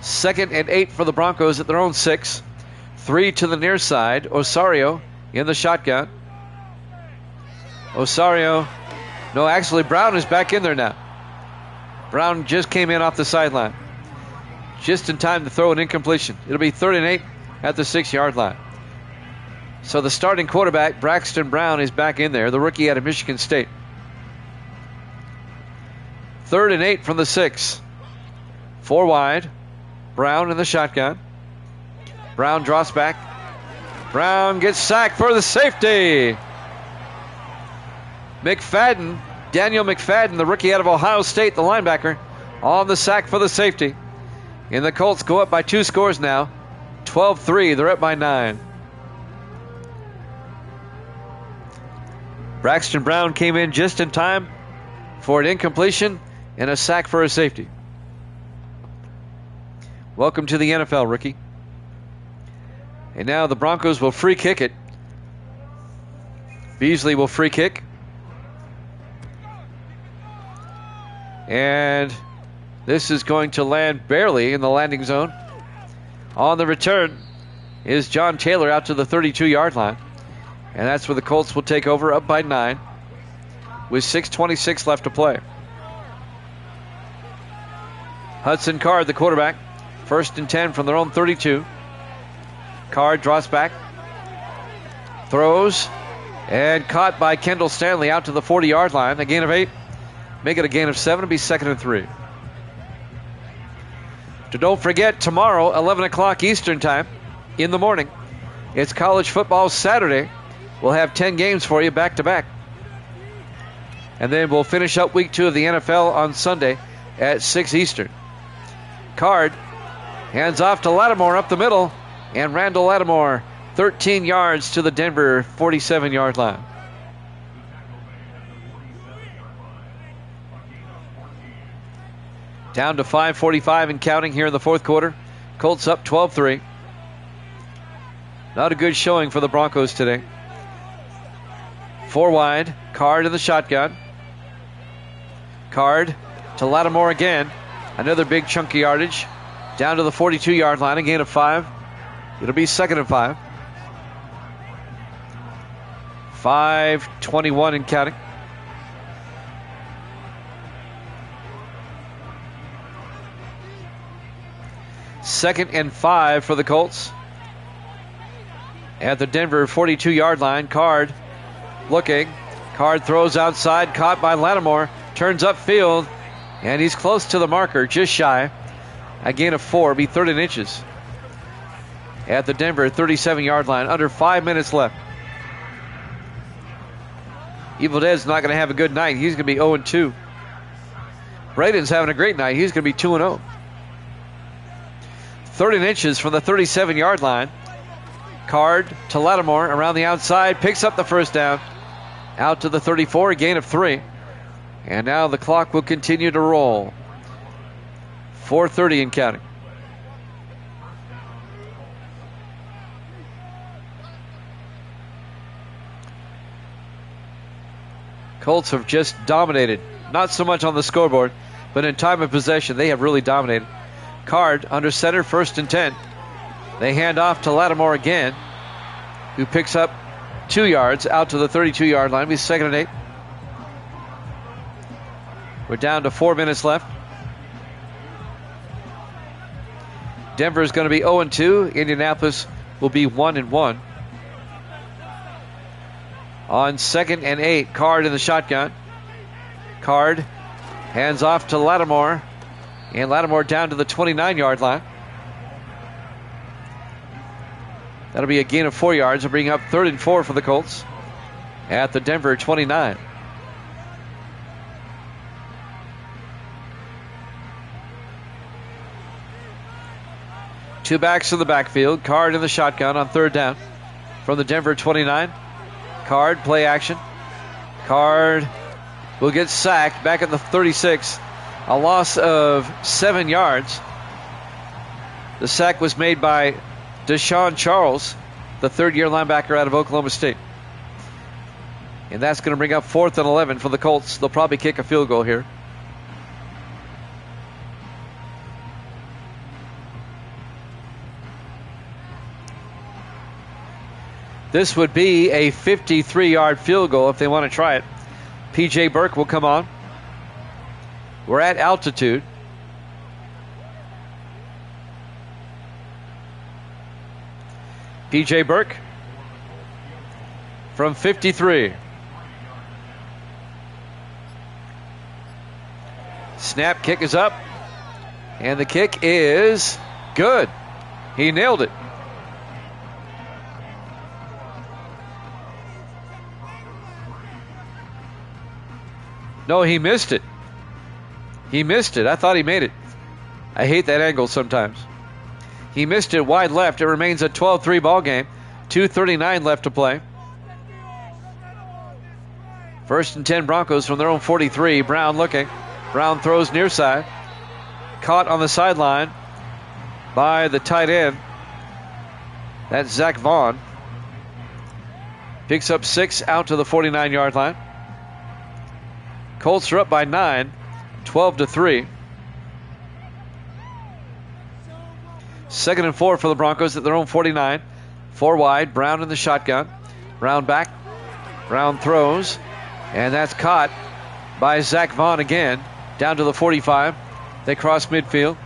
2nd and 8 for the Broncos at their own 6. 3 to the near side. Osario in the shotgun. Actually Brown is back in there now. Brown just came in off the sideline. Just in time to throw an incompletion. It'll be 3rd and 8 at the 6-yard line. So the starting quarterback, Braxton Brown, is back in there, the rookie out of Michigan State. 3rd and 8 from the 6. 4 wide. Brown in the shotgun. Brown drops back. Brown gets sacked for the safety. Daniel McFadden, the rookie out of Ohio State, the linebacker, on the sack for the safety. And the Colts go up by 2 scores now. 12-3. They're up by 9. Braxton Brown came in just in time for an incompletion and a sack for a safety. Welcome to the NFL, rookie. And now the Broncos will free kick it. Beasley will free kick. And this is going to land barely in the landing zone. On the return is John Taylor out to the 32-yard line. And that's where the Colts will take over, up by 9, with 6:26 left to play. Hudson Card, the quarterback. 1st and 10 from their own 32. Card drops back. Throws. And caught by Kendall Stanley out to the 40-yard line. A gain of 8. Make it a gain of 7. It'll be 2nd and 3. So don't forget, tomorrow, 11 o'clock Eastern time, in the morning, it's college football Saturday. We'll have 10 games for you back-to-back. And then we'll finish up week 2 of the NFL on Sunday at 6 Eastern. Card hands off to Lattimore up the middle. And Randall Lattimore, 13 yards to the Denver 47-yard line. Down to 5:45 and counting here in the 4th quarter. Colts up 12-3. Not a good showing for the Broncos today. 4 wide. Card in the shotgun. Card to Lattimore again. Another big chunky yardage. Down to the 42-yard line. A gain of 5. It'll be 2nd and 5. 5:21 and counting. Second and 5 for the Colts. At the Denver 42-yard line. Card looking. Card throws outside. Caught by Lattimore. Turns upfield. And he's close to the marker. Just shy. A gain of 4. Be 3rd and inches. At the Denver 37-yard line. Under 5 minutes left. Evil Dead's not going to have a good night. He's going to be 0-2. Braden's having a great night. He's going to be 2-0. 3rd and inches from the 37-yard line. Card to Lattimore around the outside. Picks up the 1st down. Out to the 34. A gain of 3. And now the clock will continue to roll. 4:30 and counting. Colts have just dominated. Not so much on the scoreboard, but in time of possession, they have really dominated. Card under center, 1st and 10. They hand off to Lattimore again, who picks up 2 yards out to the 32-yard line. He's 2nd and 8. We're down to 4 minutes left. Denver is going to be 0-2. Indianapolis will be 1-1. On 2nd and 8, Card in the shotgun. Card hands off to Lattimore. And Lattimore down to the 29-yard line. That'll be a gain of 4 yards. It'll bring up 3rd and 4 for the Colts at the Denver 29. Two backs in the backfield. Card in the shotgun on 3rd down from the Denver 29. Card, play action. Card will get sacked back at the 36. A loss of 7 yards. The sack was made by Deshaun Charles, the 3rd-year linebacker out of Oklahoma State. And that's going to bring up 4th and 11 for the Colts. They'll probably kick a field goal here. This would be a 53-yard field goal if they want to try it. P.J. Burke will come on. We're at altitude. P.J. Burke from 53. Snap, kick is up. And the kick is good. He nailed it. No, he missed it. He missed it. I thought he made it. I hate that angle sometimes. He missed it wide left. It remains a 12-3 ball game. 2:39 left to play. 1st and 10 Broncos from their own 43. Brown looking. Brown throws near side. Caught on the sideline by the tight end. That's Zach Vaughn. Picks up 6 out to the 49-yard line. Colts are up by 9, 12-3. 2nd and 4 for the Broncos at their own 49. 4 wide, Brown in the shotgun. Brown back. Brown throws. And that's caught by Zach Vaughn again. Down to the 45. They cross midfield.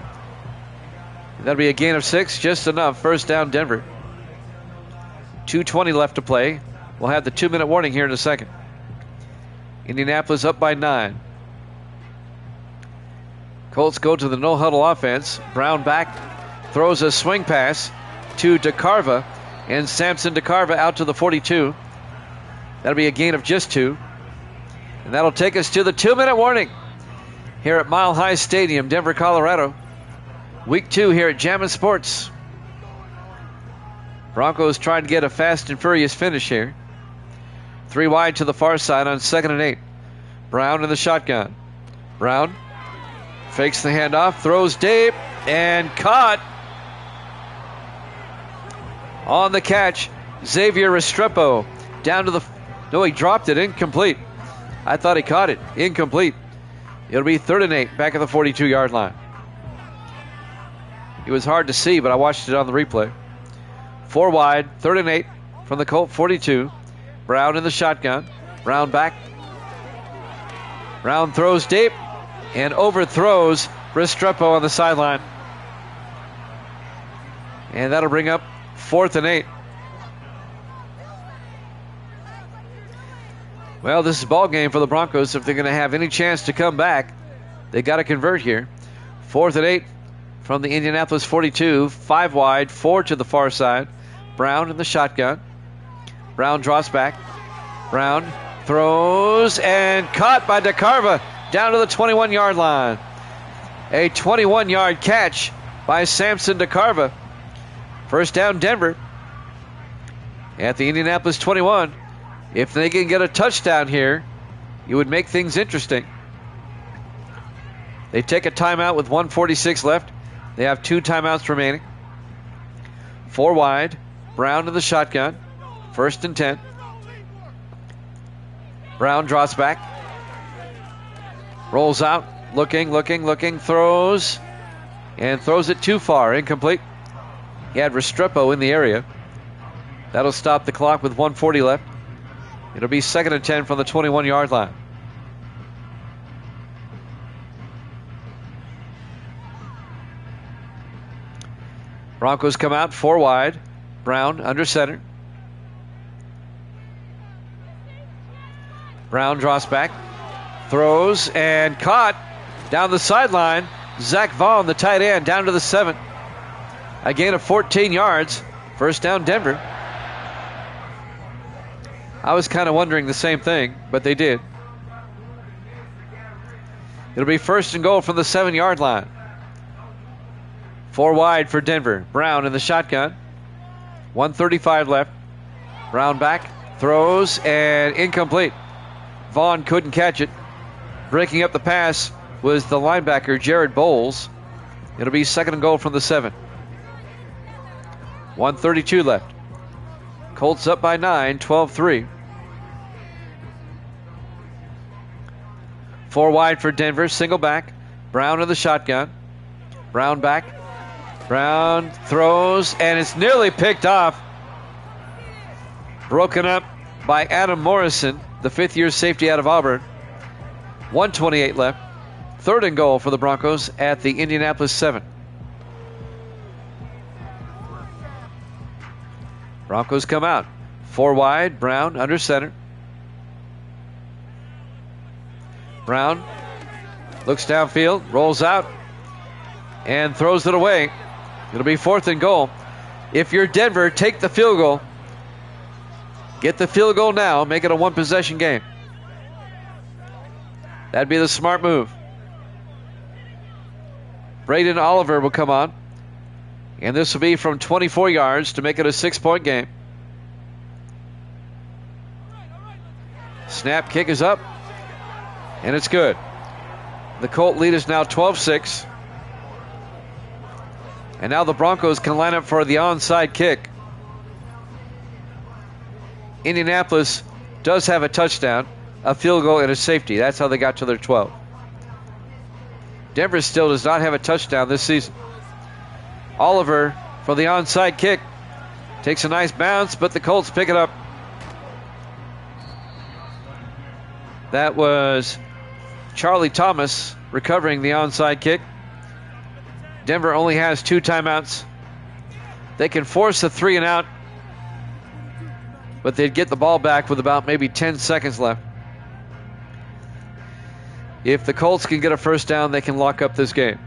That'll be a gain of 6, just enough. 1st down, Denver. 2:20 left to play. We'll have the 2-minute warning here in a second. Indianapolis up by 9. Colts go to the no-huddle offense. Brown back. Throws a swing pass to DeCarva. And Samson DeCarva out to the 42. That'll be a gain of just 2. And that'll take us to the 2-minute warning here at Mile High Stadium, Denver, Colorado. Week 2 here at Jammin' Sports. Broncos trying to get a fast and furious finish here. 3 wide to the far side on 2nd and 8. Brown in the shotgun. Brown fakes the handoff, throws deep, and caught on the catch. Xavier Restrepo down to the... No, he dropped it. Incomplete. I thought he caught it. Incomplete. It'll be 3rd and 8 back at the 42-yard line. It was hard to see, but I watched it on the replay. 4 wide, 3rd and 8 from the Colt 42. Brown in the shotgun. Brown back. Brown throws deep and overthrows Restrepo on the sideline. And that'll bring up 4th and 8. Well, this is a ball game for the Broncos. If they're going to have any chance to come back, they got to convert here. 4th and 8 from the Indianapolis 42. 5 wide, 4 to the far side. Brown in the shotgun. Brown drops back. Brown throws and caught by DeCarva down to the 21-yard line. A 21-yard catch by Samson DeCarva. 1st down, Denver at the Indianapolis 21. If they can get a touchdown here, it would make things interesting. They take a timeout with 1:46 left. They have 2 timeouts remaining. 4 wide. Brown in the shotgun. 1st and 10. Brown drops back. Rolls out. Looking. Throws. And throws it too far. Incomplete. He had Restrepo in the area. That'll stop the clock with 1:40 left. It'll be 2nd and 10 from the 21-yard line. Broncos come out 4 wide. Brown under center. Brown draws back. Throws and caught down the sideline. Zach Vaughn, the tight end, down to the 7. A gain of 14 yards. 1st down, Denver. I was kind of wondering the same thing, but they did. It'll be 1st and goal from the 7-yard line. 4 wide for Denver. Brown in the shotgun. 1:35 left. Brown back. Throws and incomplete. Vaughn couldn't catch it. Breaking up the pass was the linebacker, Jared Bowles. It'll be 2nd and goal from the 7. 1:32 left. Colts up by 9, 12-3. 4 wide for Denver, single back. Brown in the shotgun. Brown back. Brown throws, and it's nearly picked off. Broken up by Adam Morrison, the 5th-year safety out of Auburn. 1:28 left. 3rd and goal for the Broncos at the Indianapolis 7. Broncos come out. 4 wide, Brown under center. Brown looks downfield, rolls out, and throws it away. It'll be 4th and goal. If you're Denver, take the field goal. Get the field goal now. Make it a 1-possession game. That'd be the smart move. Braden Oliver will come on. And this will be from 24 yards to make it a 6-point game. Snap, kick is up. And it's good. The Colt lead is now 12-6. And now the Broncos can line up for the onside kick. Indianapolis does have a touchdown, a field goal, and a safety. That's how they got to their 12. Denver still does not have a touchdown this season. Oliver for the onside kick. Takes a nice bounce, but the Colts pick it up. That was Charlie Thomas recovering the onside kick. Denver only has 2 timeouts. They can force a 3 and out, but they'd get the ball back with about maybe 10 seconds left. If the Colts can get a first down, they can lock up this game.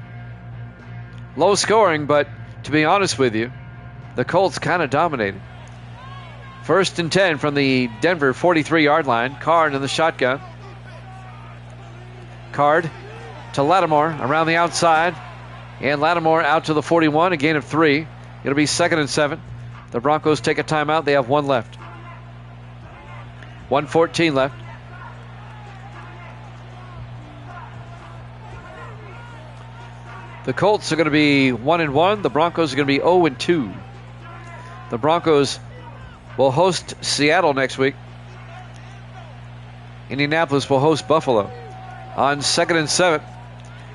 Low scoring, but to be honest with you, the Colts kind of dominated. 1st and 10 from the Denver 43-yard line. Card in the shotgun. Card to Lattimore around the outside. And Lattimore out to the 41, a gain of 3. It'll be 2nd and 7. The Broncos take a timeout. They have 1 left. 1:14 left. The Colts are going to be 1-1. The Broncos are going to be 0-2. The Broncos will host Seattle next week. Indianapolis will host Buffalo. On 2nd and 7,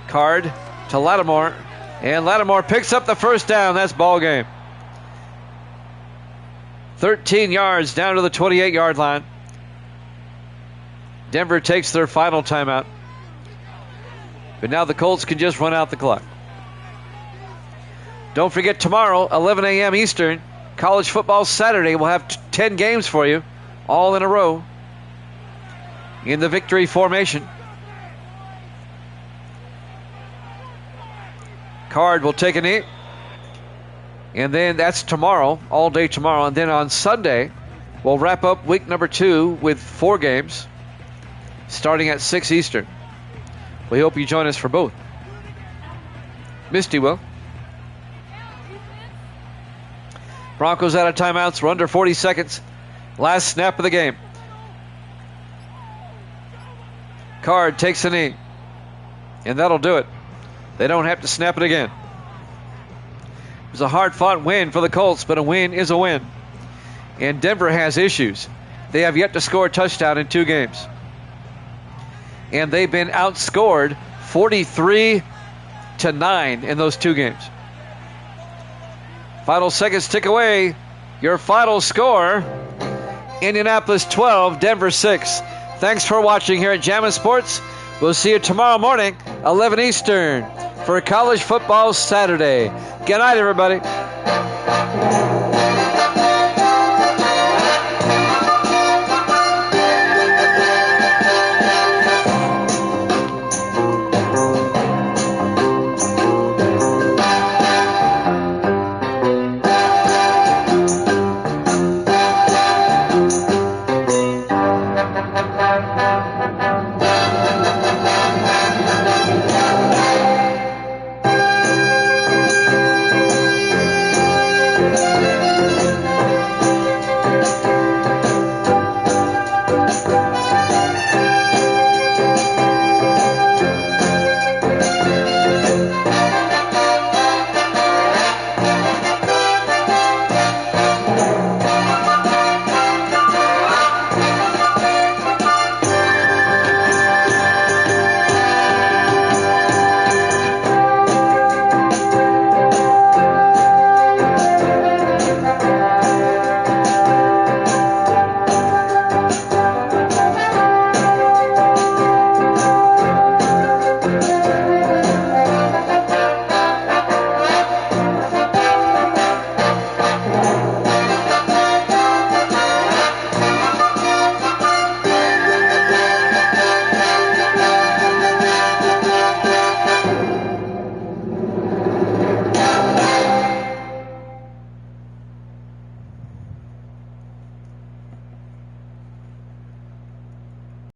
Card to Lattimore. And Lattimore picks up the first down. That's ball game. 13 yards down to the 28-yard line. Denver takes their final timeout. But now the Colts can just run out the clock. Don't forget tomorrow, 11 a.m. Eastern, College Football Saturday. We'll have 10 games for you, all in a row, in the victory formation. Card will take a knee. And then that's tomorrow, all day tomorrow. And then on Sunday, we'll wrap up week number 2 with 4 games, starting at 6 Eastern. We hope you join us for both. Misty will. Broncos out of timeouts. We're under 40 seconds. Last snap of the game. Card takes a knee. And that'll do it. They don't have to snap it again. It was a hard-fought win for the Colts, but a win is a win. And Denver has issues. They have yet to score a touchdown in 2 games. And they've been outscored 43-9 in those 2 games. Final seconds tick away. Your final score, Indianapolis 12, Denver 6. Thanks for watching here at Jammin' Sports. We'll see you tomorrow morning, 11 Eastern, for College Football Saturday. Good night, everybody.